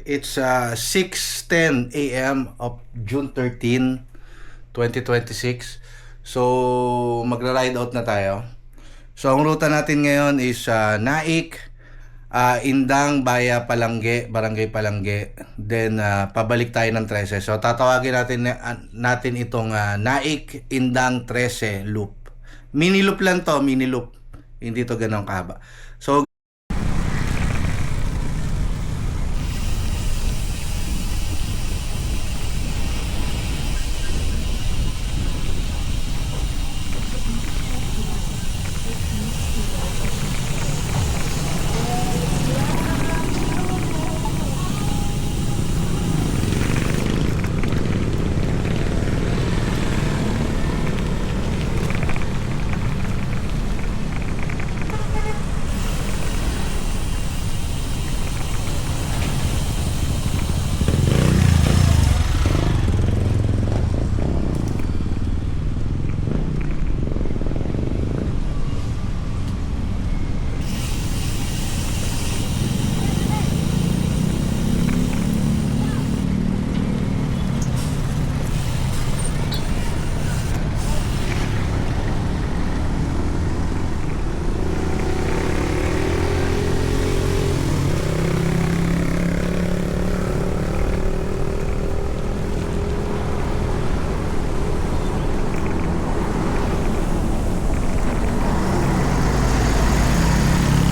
It's 6:10 a.m. of June 13, 2026. So, magra-ride out na tayo. So, ang ruta natin ngayon is Naik, Indang, Baya, Palangge, Barangay Palangge. Then, pabalik tayo ng 13. So, tatawagin natin itong Naik, Indang, 13 loop. Mini loop lang to, mini loop. Hindi to ganun kahaba. So,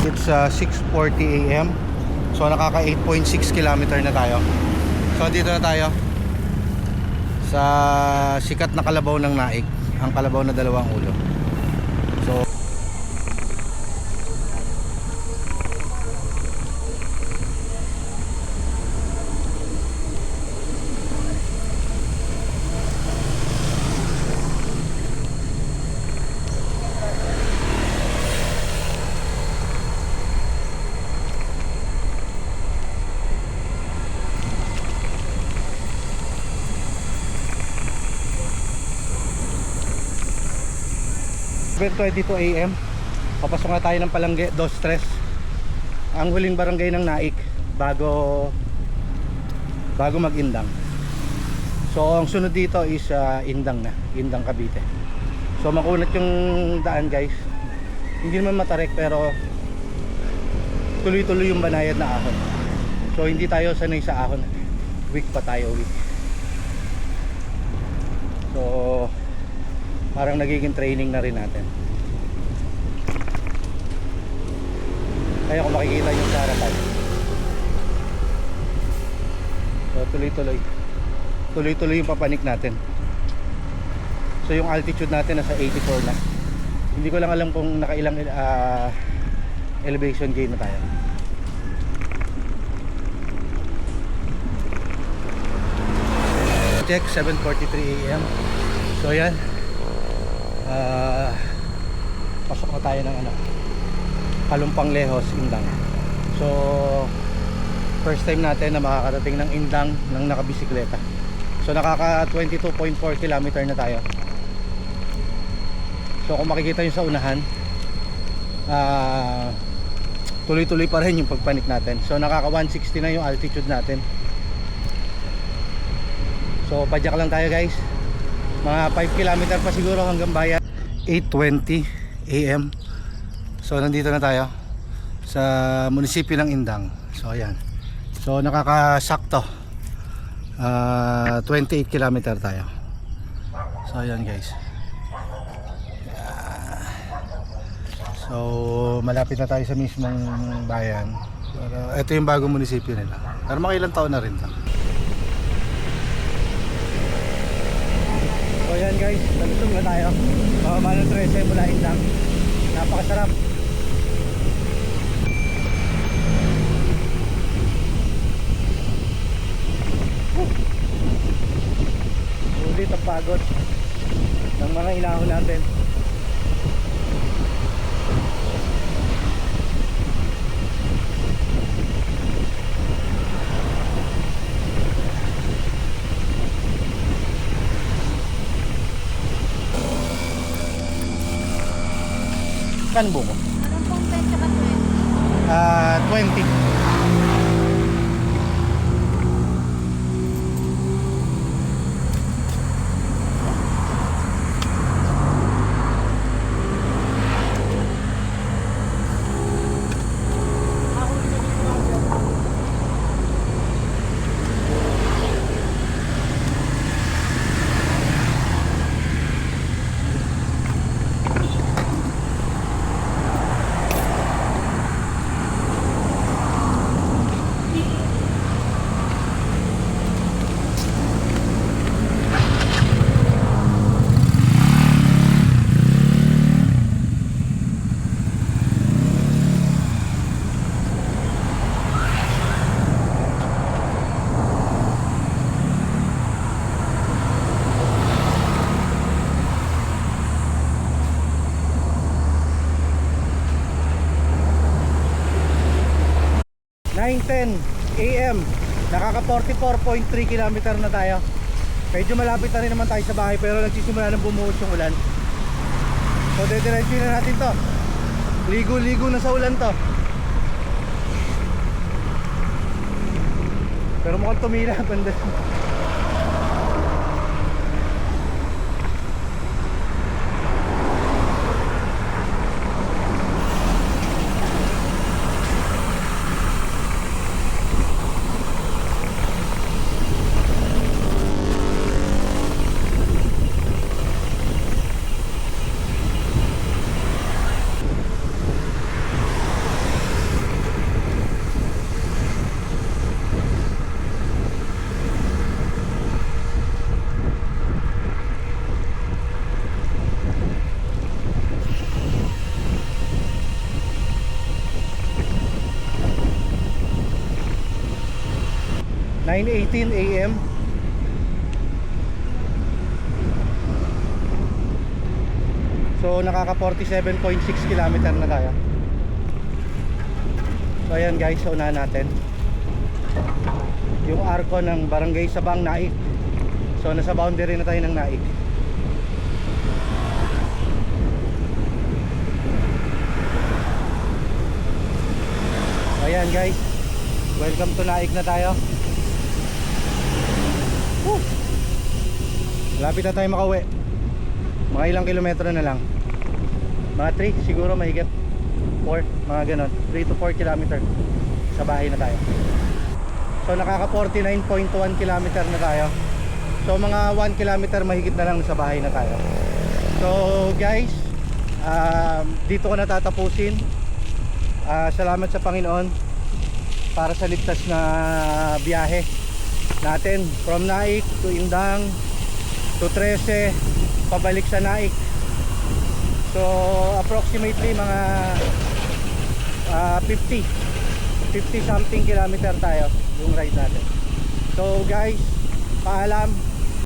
it's 6:40 a.m. So nakaka 8.6 kilometer na tayo. So dito na tayo sa sikat na kalabaw ng Naik, ang kalabaw na dalawang ulo. So (7:22 a.m.) papasok na tayo ng Palangge, 2-3, ang huling barangay ng Naik bago mag-Indang. So ang sunod dito is Indang na, Indang, Cavite. So makunat yung daan, guys. Hindi naman matarek pero tuloy-tuloy yung banayad na ahon. So hindi tayo sanay sa ahon, weak pa tayo, weak. So parang nagiging training na rin natin. Kaya kung makikita yung sa harapan, so tuloy-tuloy yung papanik natin. So yung altitude natin nasa 84 na. Hindi ko lang alam kung nakailang elevation gain na tayo. Check, 7:43 a.m. So yan, pasok na tayo ng Kalumpang Lehos, Indang. So first time natin na makakarating ng Indang ng nakabisikleta. So nakaka 22.4 kilometer na tayo. So kung makikita nyo sa unahan, tuloy-tuloy pa rin yung pagpanik natin. So nakaka 160 na yung altitude natin. So padyak lang tayo, guys. Mga 5 kilometer pa siguro hanggang Bayan. 8:20 a.m. So nandito na tayo sa munisipyo ng Indang. So ayan. So nakakasakto 28 kilometer tayo. So ayan, guys. So malapit na tayo sa mismong bayan. Pero ito yung bagong munisipyo nila. Pero mga ilang taon na rin to. So ayan, guys, nalusog na tayo. Manong 13 mula Indang. Napakasarap. Sulit ang pagod ng mga inahon natin. Kan buko? Anong pong 10 tsaka 20? 20. 9:10 AM. Nakaka 44.3 kilometer na tayo. Medyo malapit na rin naman tayo sa bahay, pero nagsisimula nang bumuhos yung ulan. So dediretso na natin to. Ligo-ligo na sa ulan to. Pero mukhang tumila banda. (9:18 AM). So nakaka 47.6 kilometer na tayo. So ayan guys, unahan natin yung arko ng Barangay Sabang, Naik. So nasa boundary na tayo ng Naik. Ayan guys, welcome to Naik na tayo. Woo! Lapit na tayo makauwi. Mga ilang kilometro na lang. Mga 3 siguro, mahigit 4, mga ganon, 3 to 4 kilometer. Sa bahay na tayo. So nakaka 49.1 kilometer na tayo. So mga 1 kilometer mahigit na lang sa bahay na tayo. So guys, dito ko natatapusin. Salamat sa Panginoon para sa ligtas na biyahe natin from Naik to Indang to 13 pabalik sa Naik. So approximately mga 50 something kilometer tayo yung ride natin. So guys, paalam.